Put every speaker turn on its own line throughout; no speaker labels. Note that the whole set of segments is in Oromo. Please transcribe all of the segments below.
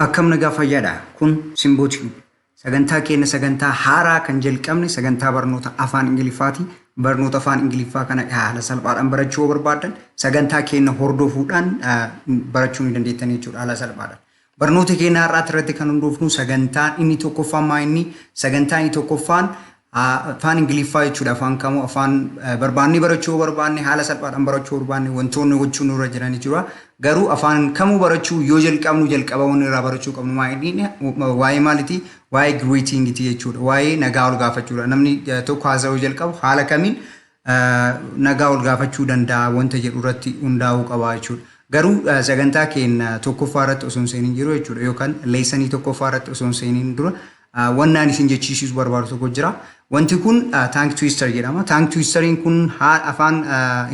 Akkam nagaa fayyaadha. Kun simbootii sagantaa keenya sagantaa haaraa kan jalqabne sagantaa barnoota afaan Ingiliffaati. Barnoota afaan Ingiliffaa kana haala salphaadhaan barachuu barbaadan sagantaa keenya hordofuudhaan barachuu ni dandeettan jechuudha haala salphaadhaan. Barnoota keenya har'aa irratti kan hundoofnu sagantaan inni tokkoffaan maayinni sagantaa inni tokkoffaan afaan Ingiliffaa jechuudha. Afaan kamuu afaan barbaanni barachuu barbaanne haala salphaadhaan barachuu barbaanne wantoonni gochuu nurra jiran jechuudha. Garuu afaan kamuu barachuu yoo jalqabnu jalqabaawwan irraa barachuu qabnu maayinni waa'ee maalitii waa'ee greetingiti jechuudha. Waa'ee nagaa ol gaafachuudha. Namni tokko haasa'uu jalqabu haala kamiin nagaa ol gaafachuu danda'a wanta jedhu irratti hundaa'uu qaba jechuudha. Garuu sagantaa keenya tokkoffaa irratti osoo hin seeniin jiru jechuudha yookaan leessanii tokkoffaa irratti osoo hin seeniin dura wannaan isin jechiisuus barbaadu tokko jira. Wanti kun tongue twister jedhama. Tongue twisteriin kun afaan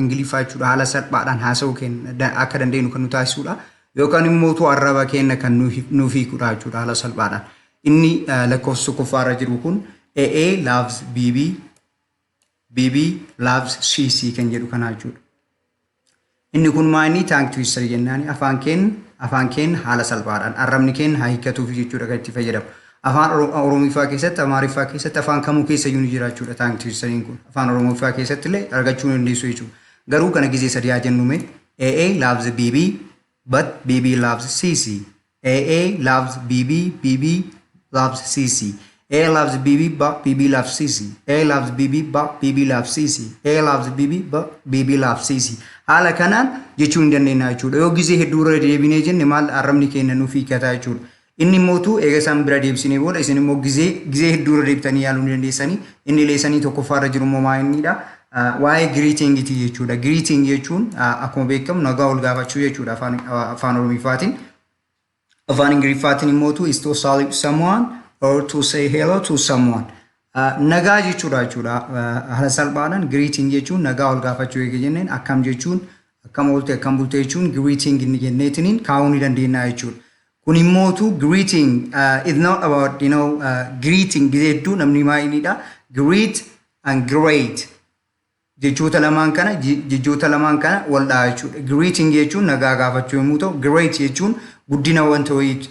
Ingiliffaa jechuudha haala salphaadhaan haasa'uu keenya akka dandeenyu kan nu taasisudha. Yookaan immoo arraba keenya kan nuuf hiikudha jechuudha haala salphaadhaan. Inni lakkoofsa tokkoffaa irra jiru kun AA loves BB, BB loves CC kan jedhu kana jechuudha. Inni kun maayini tongue twister jennaan afaan keenya haala salphaadhaan arrabni keenya haa hiikkatuuf jechuudha kan itti fayyadamu. Afaan Oromiffaa keessatti, Amaariffaa keessatti, afaan kamuu keessa iyyuu ni jira jechuudha tongue twisteriin kun. Afaan Oromiffaa keessatti illee argachuu ni dandeessu jechuudha. Garuu kana gisee sadii haa jennume AA loves BB but BB loves CC. AA loves BB, BB loves CC. A loves BB but BB loves CC. A loves BB but BB loves CC. A loves BB but BB loves CC. Haala kanaan jechuu ni dandeenya jechuudha. Yoo gisee hedduu irra deebinee jenne maal arrabni keenya nuuf hiikkataa jechuudha. Inni mootu eega isaan bira deebisanii booda isin immoo gisee hedduu irra deebitanii yaaluu ni dandeessanii inni leessanii tokkoffaa irra jiru immoo maayinniidha. Waa'ee greetingiti jechuudha. Greeting jechuun akkuma beekamu nagaa ol gaafachuu jechuudha afaan Oromiffaatiin. Afaan Ingiliffaatiin immoo is to salute someone or to say hello to someone. Nagaa jechuudha jechuudha. Haala salphaadhaan greeting jechuun nagaa ol gaafachuu eega jenneen akkam jechuun akkam oolte akkam bulte jechuun greeting inni jenneetiniin kaa'uu ni dandeenya jechuudha. Kun immoo greeting is not about greeting gisee hedduu namni maayiniidha. Greet and great jechoota lamaan kana wal dhaha jechuudha. Greeting jechuun nagaa gaafachuu yommuu ta'u great jechuun guddina wanta wayii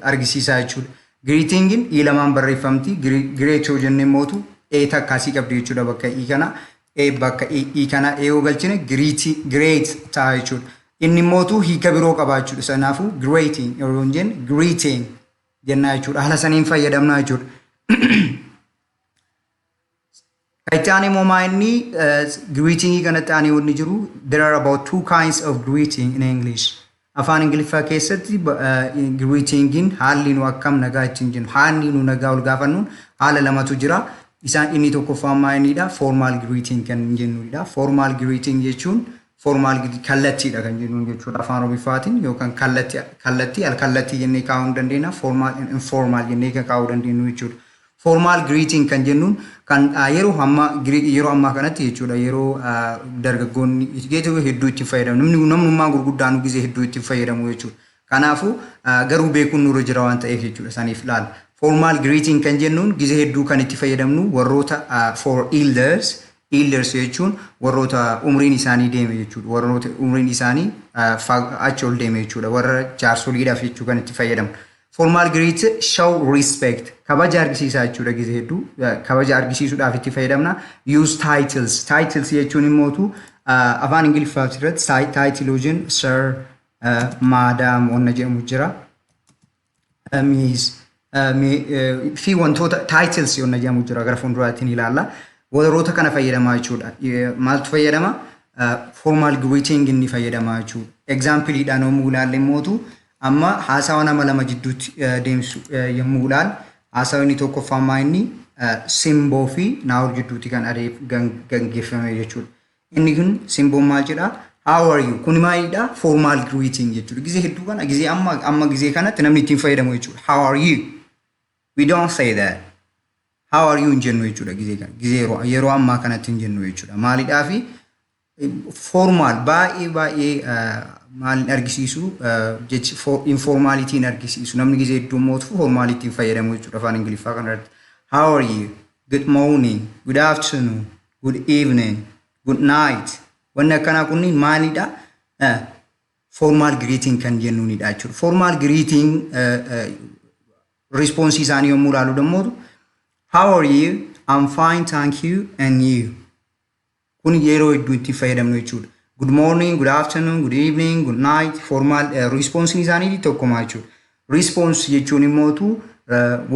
argisiisaa jechuudha. Greetingin i lamaan barreeffamti. Great yoo jenne immoo eeta akkasii qabdi jechuudha bakka i kana bakka i kana yoo galchine great ta'a jechuudha. Inni immoo hiika biroo qabaachuudha. Sanaafuu greeting yeroo jennu greeting jennaa jechuudha. Haala saniin fayyadamnaa jechuudha. Kaitaan immoo maayinni greetingii kanatti aanee wanni jiru there are about two kinds of greeting in English. Afaan Ingiliffaa keessatti greetingin haalli nu akkam nagaa ittiin jennu haalli nu nagaa ol gaafannuun haala lamatu jira. Isaan inni tokkoffaan maayiniidha. Formal greeting kan jennudha. Formal greeting jechuun formal kallattiidha kan jennuun jechuudha afaan Oromiffaatiin yookaan kallattii jennee kaa'uu dandeenya. Formal informal jennee kan kaa'uu dandeenyu jechuudha. Formal greeting kan jennuun kan yeroo ammaa kanatti jechuudha yeroo dargaggoonni hedduu itti fayyadamu. Namnummaan gurguddaan gisee hedduu itti fayyadamu jechuudha. Kanaafuu garuu beekuun nurra jira waan ta'eef jechuudha saniif ilaala. Formal greeting kan jennuun gisee hedduu kan itti fayyadamnu warroota for elders jechuun warroota umriin isaanii deeme jechuudha. Warroota umriin isaanii achi ol deeme jechuudha. Warra jaarsoliidhaaf jechuu kan itti fayyadamu. Formal greet show respect. Kabaja argisiisaa jechuudha gisee hedduu. Kabaja argisiisuudhaaf itti fayyadamna. Use titles. Titles jechuun immoo afaan Ingiliffaa irratti title hojiin sir, madam onna jedhamu jira. Miss fi wantoota titles onna jedhamu jira gara fuulduraatiin ilaalla. Warroota kana fayyadamaa jechuudha. Maaltu fayyadama? Formal greeting inni fayyadamaa jechuudha. Exampleidhaan yommuu ilaalle immoo amma haasawaa nama lama jidduutti deemsu yommuu ilaalle haasawaa inni tokkoffaan maayinni simboo fi naawol jidduutti kan gaggeeffame jechuudha. Inni kun simboon maal jedhaa? How are you? Kun maalidha? Formal greeting jechuudha. Gisee hedduu kana gisee amma gisee kanatti namni ittiin fayyadamu jechuudha. How are you? We don't say that. How are you in jennu jechuudha gisee yeroo ammaa kanatti hin jennu jechuudha. Maalidhaa fi formal baay'ee maal argisiisu jechi informaalitiin argisiisu namni gisee hedduu mootu formaalitiin fayyadamu jechuudha afaan Ingiliffaa kanarratti. How are you? Good morning, good afternoon, good evening, good night. Wanni akkanaa kunniin maalidha? formal greeting kan jennuunidha jechuudha. Formal greeting response isaanii yommuu ilaalu dammoo how are you? I'm fine, thank you, and you. Kun yeroo hedduu itti fayyadamnu jechuudha. Good morning, good afternoon, good evening, good night. Formal response isaanii tokkuma jechuudha. Response jechuun immoo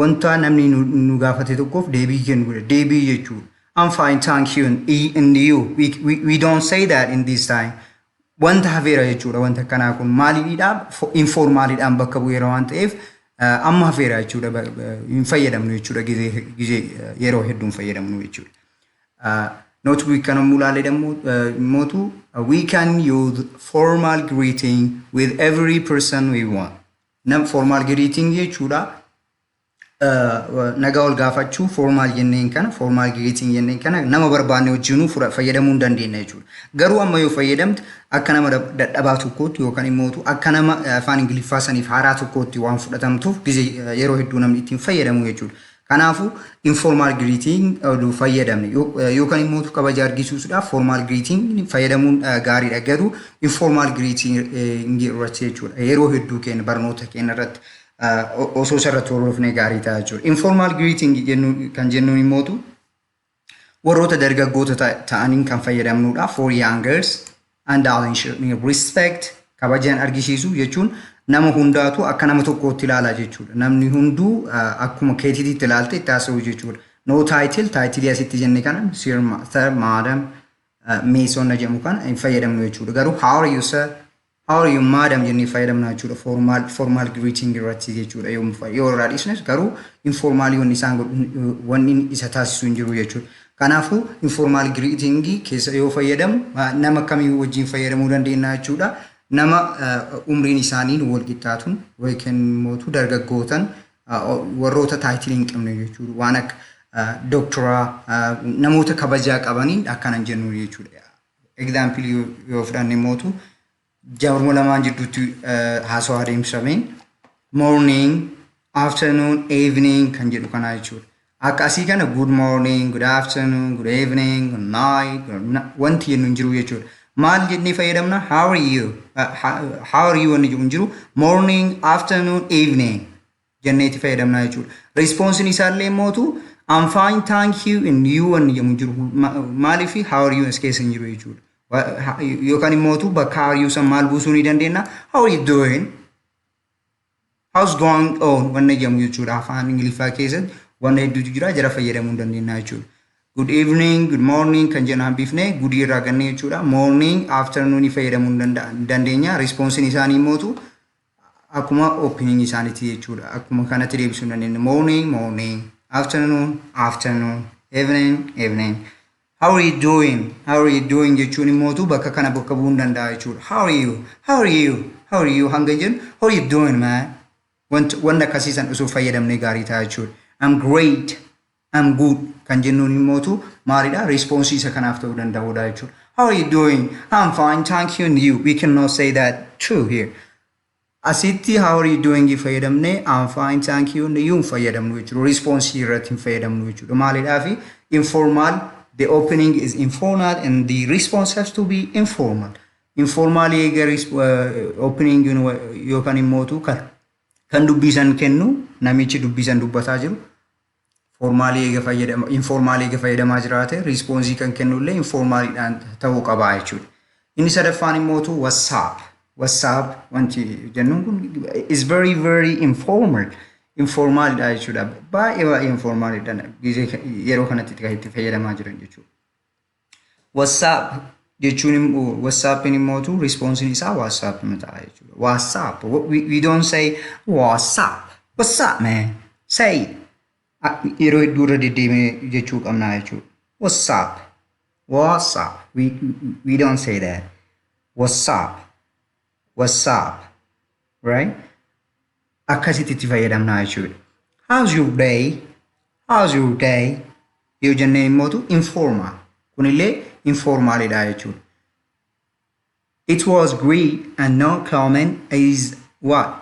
wanta namni nu gaafate tokkoof deebii kennu deebii jechuudha. I'm fine, thank you, and you. We don't say that in this time. Wanta hafeera jechuudha. Wanta kanaa kun maaliidha? Informaaliidhaan bakka bu'eera waan ta'eef amma hafeera jechuudha. Hin fayyadamnu jechuudha. Gizee yeroo hedduu hin fayyadamnu jechuudha. Notebook kana mulaalee immoo we can use formal greeting with every person we want. Nam formal greeting jechuudha. Nagaa ol gaafachuu formal jenneen kana formal greeting jenneen kana nama barbaanne wajjinuu fayyadamuu hin dandeenya jechuudha. Garuu amma yoo fayyadamte akka nama dadhabaa tokkootti yookaan immoo akka nama afaan Ingiliffaa saniif haaraa tokkootti waan fudhatamtuuf gizee yeroo hedduu namni ittiin fayyadamu jechuudha. Kanaafuu informal greeting fayyadamne yookaan immoo kabaja argisiisuudhaaf formal greeting fayyadamuun gaariidha. Garuu informal greeting irratti jechuudha. Yeroo hedduu keenya barnoota keenya irratti osoo sarratti hordofnee gaarii ta'a jechuudha. Informal greeting kan jennuun immoo warroota dargaggoota ta'aniin kan fayyadamnudha. For youngers and respect kabajaan argisiisu jechuun nama hundaatu akka nama tokkootti ilaala jechuudha. Namni hunduu akkuma keetiitti ilaalte itti haasa'u jechuudha. No title, title asitti jenne kana sir, madam, meeshaan jedhamu kana hin fayyadamnu jechuudha. Garuu how are you sir? How are you madam jennee fayyadamna jechuudha. Formal greeting irratti jechuudha. Yoo irraa dhiisnes garuu informaali wanni isa taasisu hin jiru jechuudha. Kanaafuu informal greeting keessa yoo fayyadamu nama kamii wajjin fayyadamuu dandeenya jechuudha. Nama umriin isaanii wal qixxaatuun yookiin immoo dargaggootan warroota taayitilii hin qabne jechuudha. Waan akka doktoraa namoota kabajaa qabaniin akkanan jennu jechuudha. Example yoo fudhanne immoo jaarmuma lamaan jidduutti haasawaa adeemsameen morning, afternoon, evening kan jedhu kana jechuudha. Akkasii kana good morning, good afternoon, good evening, good night wanti jennu hin jiru jechuudha. Maal jennee fayyadamna? How are you? How are you wanni jedhu hin jiru. Morning, afternoon, evening jenneeti fayyadamna jechuudha. Responsiin isaallee immoo I'm fine, thank you, and you wanni jedhu hin jiru. Maaliif how are you as keessa hin jiru jechuudha. Yookaan immoo bakka how are you san maal buusuu ni dandeenya? How are you doing? How's going on? Wanna jedhamu jechuudha. Afaan Ingiliffaa keessatti wanna hedduutu jira jara fayyadamuu hin dandeenya jechuudha. Good evening, good morning kan jennu hambifne good irraa ganne jechuudha. Morning, afternoon fayyadamuu hin dandeenya. Responsiin isaanii immoo akkuma opening isaaniiti jechuudha. Akkuma kanatti deebisuu hin dandeenya. Morning, morning, afternoon, afternoon, evening, evening. How are you doing? How are you doing jechuun immoo bakka kana bakka bu'uu hin danda'a jechuudha. How are you? How are you? How are you? Hanga jennu how are you doing man? Wanta akkasiisan osoo fayyadamnee gaarii ta'a jechuudha. I'm great. I'm good kan jennuun immoo maalidha? Response isa kanaaf ta'uu danda'udha jechuudha. How are you doing? I'm fine, thank you, and you. We cannot say that true here. Asitti how are you doing fayyadamne I'm fine, thank you, and you fayyadamnu jechuudha. Response irratti fayyadamnu jechuudha. Maalidhaafi informal. The opening is informal and the response has to be informal. Informal opening yookaan immoo kan dubbisan kennu namichi dubbisan dubbataa jiru. Informaalii fayyadamaa jiraate response kan kennullee informaaliidhaan ta'uu qaba jechuudha. Inni sadaffaan immoo WhatsApp. WhatsApp wanti jennuun kun is very very informal. Informalidha jechuudha. Baay'ee informalidha. Yeroo kanatti kan itti fayyadamaa jiran jechuudha. WhatsApp jechuun WhatsAppin immoo responsiin isaa WhatsApp mataa jechuudha. WhatsApp. We don't say WhatsApp. What's up man? Say yeroo hedduu irra deddeemee jechuu qabna jechuudha. WhatsApp. WhatsApp. We don't say that. WhatsApp. WhatsApp. Right? Akkasitti itti fayyadamna jechuudha. How's your day? How's your day? Yoo jennee immoo informal. Kunillee informalidha jechuudha. It was great and no comment is what?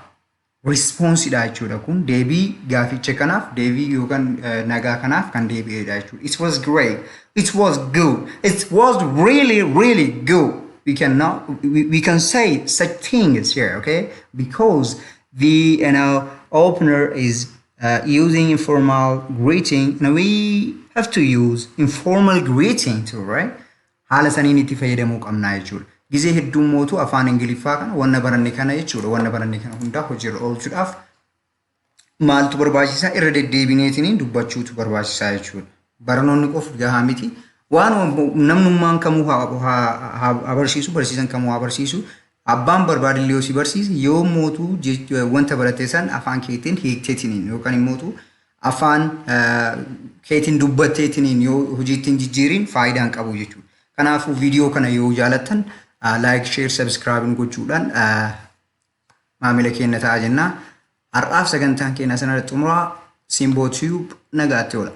Responsidha jechuudha. Kun deebii gaaficha kanaaf deebii yookaan nagaa kanaaf kan deebi'edha jechuudha. It was great. It was good. It was really really good. we can say such things here, okay? Because the opener is using informal greeting, and we have to use informal greeting too, right? Haala saniin itti fayyadamuu qabnaa jechuudha. Gizee heddummootu afaan Ingiliffaa kana wanna baranne kana jechuudha. Wanna baranne kana hundaa hojiirra oolchuudhaaf maaltu barbaachisaa irra deddeebineetiin dubbachuutu barbaachisaa jechuudha. Barnoonni qofa gahaa miti. Waan namnummaan kamuu haa barsiisu, barsiisan kamuu haa barsiisu. Abbaan barbaadillee yoo si barsiise yoo mootu wanta baratte san afaan keetiin hiikteetiniin yookaan immoo afaan keetiin dubbatteetiniin yoo hojiittiin jijjiiriin faayidaa hin qabu jechuudha. Kanaafuu viidiyoo kana yoo jaalattan like, share, subscribe gochuudhaan maamila keenya ta'a jenna. Har'aaf sagantaan keenya sanarratti xumuraa Simboo Tube nagaatti oola.